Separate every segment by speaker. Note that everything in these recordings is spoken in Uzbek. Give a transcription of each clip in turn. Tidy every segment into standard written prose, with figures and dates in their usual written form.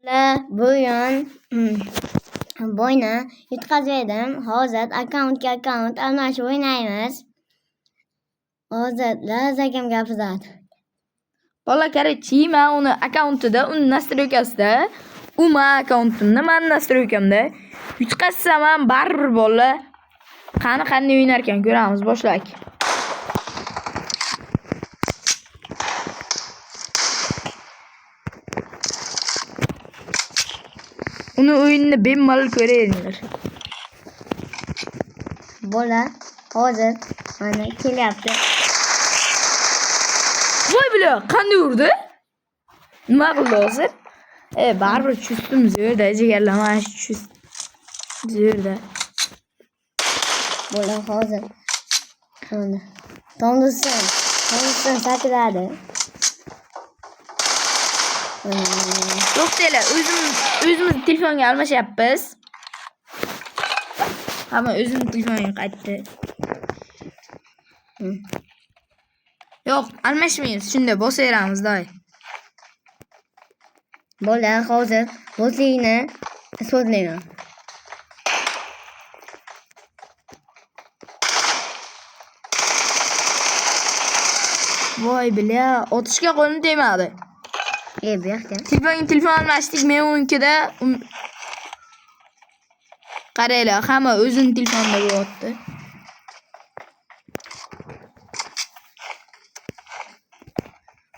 Speaker 1: Bugun bo'yni yutqazdim. Hozir akkauntga akkaunt almashib o'ynaymiz. Hozir Lazagam gapiradi.
Speaker 2: Bola короче, men uni akkauntida, uni настройкасida, u men akkauntimda, men настройкамda yutqazsam ham baribir bola. Qani qanday o'ynar ekan ko'ramiz, boshlak. Uni o'yinni bemalol ko'raveringlar.
Speaker 1: Bola hozir mana kelyapti.
Speaker 2: Voy bila, qanday urdi? Nima qildi hozir? Baribir chustim zo'rda, jigarlar, mana shu chust zo'rda.
Speaker 1: Bola hozir mana Tomdusin sakradi.
Speaker 2: To'xtanglar, o'zimiz telefonga almashyapmiz. Hamma o'zimiz telefonga qaytdi. Yo'q, almashmaymiz. Shunda bosaveramiz, doy.
Speaker 1: Bola hozir bo'zligini isbotlayman.
Speaker 2: Voy bila, otishga qo'lim tegmadi.
Speaker 1: Bu yoqda.
Speaker 2: Telefon almashdik, men o'nkida qaranglar, hamma o'zining telefonida bo'lyapti.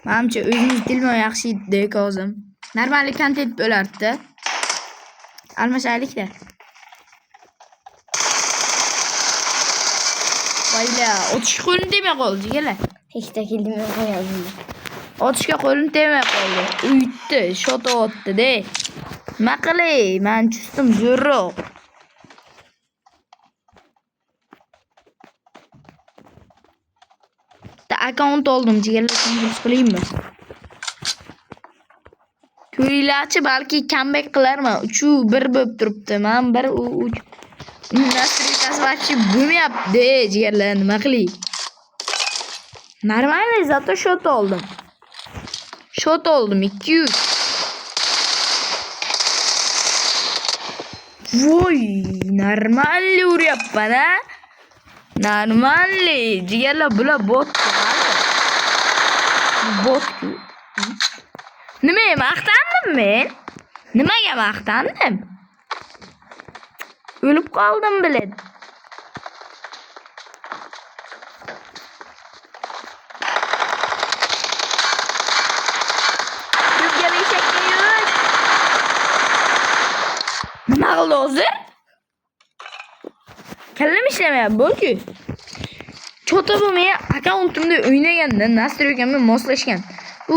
Speaker 2: Menimcha o'zimiz telefon yaxshi edi, kozim. Normal kontent bo'lardi. Almashaylik-da. Voyla, otishga qo'lim tegmay qoldi, jigarlar.
Speaker 1: Hech keldim qo'ydim.
Speaker 2: Otishga qo'lim tegmay qoldi. Uyutdi, shotyapti-da. Nima qilay? Men chustim zo'rroq. Akkaunt oldim, jigarlar, shunday qilaymi? Ko'ringlarchi, balki comeback qilarman. 3-1 bo'lib turibdi. Men 1-3 nastroykasi вообще bo'lmayapti, jigarlar, nima qilay? Normalniy zato shot oldim. 2-3. Voy, normalniy uryapman-a? Normalniy, jigarlar, bular bot. Bot-ku. Nimaga maqtandim men? Nimaga maqtandim? O'lib qoldim bilad. Nima qildi hozir? Kallam ishlamayapti bu-ku. Chota bo'lmay akkauntimda o'ynaganda nastroykamga moslashgan. U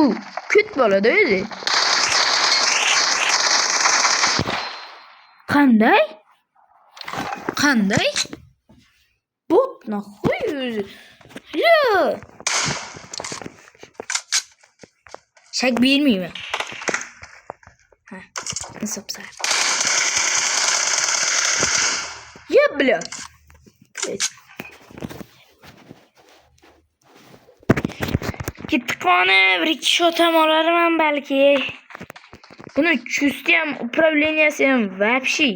Speaker 2: kut bo'ladi o'zi. Qanday? Bot nahoy o'zi. Yo. Shak bermayman. Ha, hisobsa. Ya bля. Kitqoni bir ikki shot ham olarman balki. Buni chusti ham, upravleniyasi ham вообще.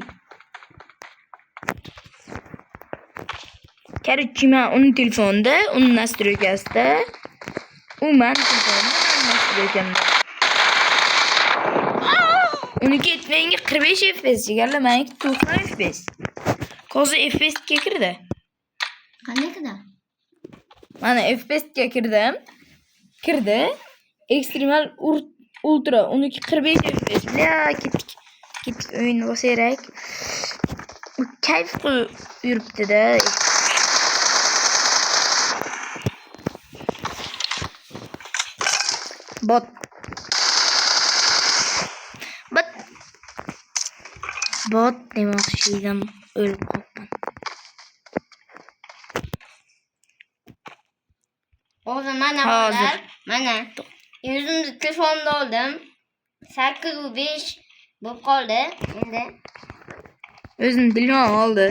Speaker 2: Короче, men uni telefonda, uni настройкасida, u men telefonda, настройкамda. Uniki menga 45 FPS, jigarlar, meniki 90 FPS. Hozir FPS ga kirdi.
Speaker 1: Qanday qildi?
Speaker 2: Mana FPS ga kirdi. Ekstremal ultra uniki 45 FPS. Bля, ketdik o'yinni bosaverak. U kayf qilib yuribdi-da. Bot demoqchi edim, o'lib qoldim.
Speaker 1: Hozir mana o'zimni telefonda oldim. 8-5 bo'lib qoldi. Endi
Speaker 2: o'zini telefon oldi.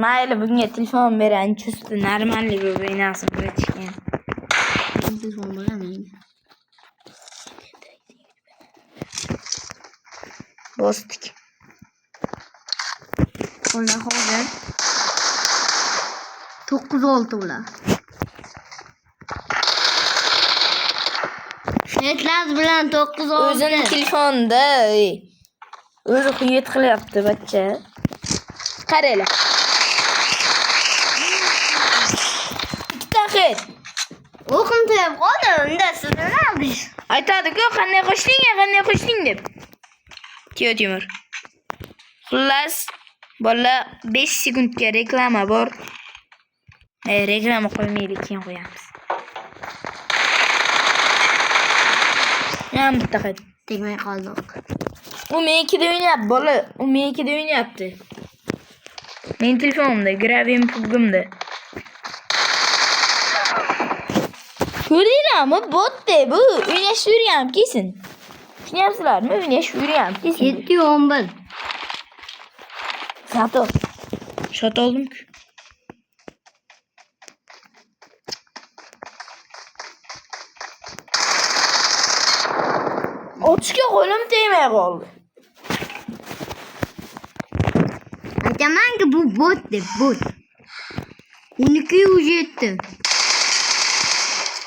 Speaker 2: mayli bunga telefon berayin chusti normalniy bo'lib o'ynasin bratishgan.
Speaker 1: Telefon bo'lamaydi.
Speaker 2: Bosdik.
Speaker 1: Ular hozir 9-6 ular. Netlar bilan 9-6.
Speaker 2: O'zini telefonda o'zi xiyet qilyapti bachcha. Qaranglar. Ikkita xiyet.
Speaker 1: O'qim to'yib qoldi, unda siz nima qilasiz?
Speaker 2: Aytadi-ku, qanday qo'shding deb. Timur. Xullas, bola 5 sekundga reklama bor. Reklama qo'ymaylik, keyin qo'yamiz. Yana bitta xiyet.
Speaker 1: Tegmay qoldik.
Speaker 2: U menikida o'ynayapti, bola. U menikida o'ynayapti. Men telefonimda, gravim pugimda. Ko'rdinglarmi? Botda bu o'ynash yurgan kesin. Tushunyapsizlarmi? O'ynash yurgan kesin.
Speaker 1: 7-11.
Speaker 2: Sato. Shot oldim-ku. Otishga qo'lim tegmay qoldi.
Speaker 1: Aytamanki bu bot deb, bot. Uniki уже yetdi.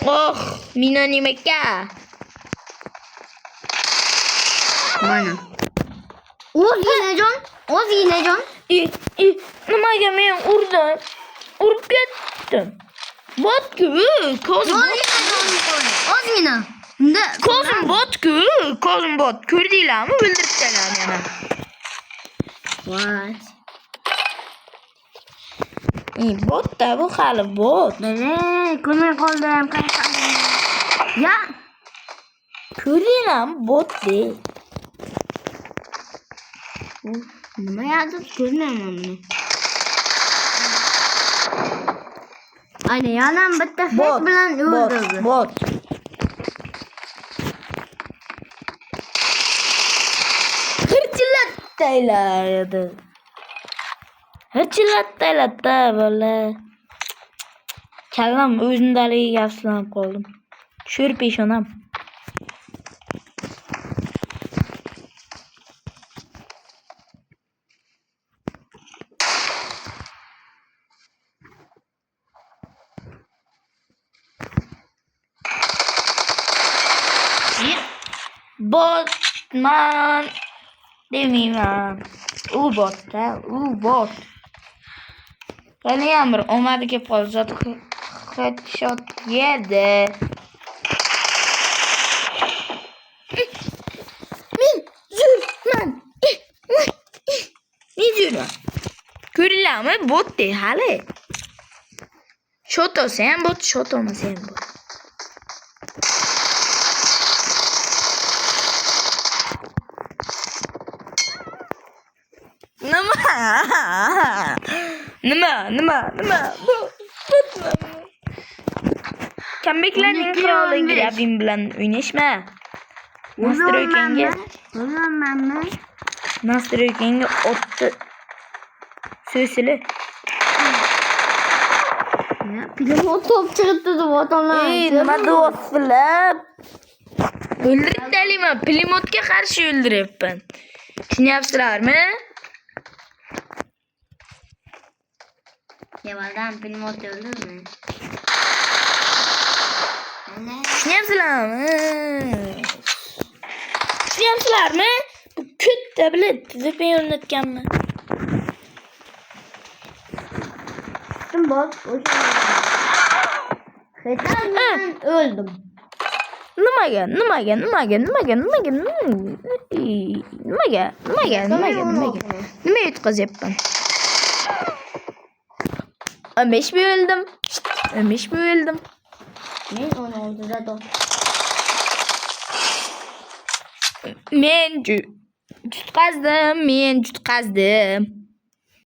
Speaker 2: Oh, mina nimaka?
Speaker 1: Mana. O'zginajon.
Speaker 2: Nimaga men urib ketdim. Botku, kozim
Speaker 1: Ozgina. Unda
Speaker 2: kozim botku, kozim bot. Ko'rdinglarmi? O'ldirib tashlam yana.
Speaker 1: Voy.
Speaker 2: Botda bu hali bot.
Speaker 1: Mana, ko'rmay qoldim. Ya,
Speaker 2: Ko'rdinglarmi? Bot de.
Speaker 1: nima yozib ko'rmayman buni. Ana, yana bitta hech bilan o'ldirdi.
Speaker 2: Bot. Hirchilataylardi bola. Kallam o'zimdaligiga afsuslanib qoldim. Sho'r peshonam. Botman demayman. U botda, u bot. Yana bir omadi kelib qoldi. Zot headshot yedi. Men zo'rman. Men zo'rman. Ko'ringlarmi? Bot de hali. Shot olsa ham bot, shot olmasa ham bot. Nima? Bu Kambeklarning qiroli grabim bilan o'ynashma. Nastroykanga otdi. So'sili.
Speaker 1: Pilot top chiqdi deb otamlar.
Speaker 2: Nima deyapsizlar? O'ldirib talayman. Pilotga qarshi o'ldiryapman. Tushunyapsizlarmi?
Speaker 1: Devaldan pilot öldürme.
Speaker 2: Tushunyapsizlarmi? Bu katta bilet VPN o'rnatganman.
Speaker 1: Kim bot? Ben öldüm.
Speaker 2: Nimaga yutqazyapman? 15 mi öldüm?
Speaker 1: Men onu öldürdüm.
Speaker 2: Men jutqazdim.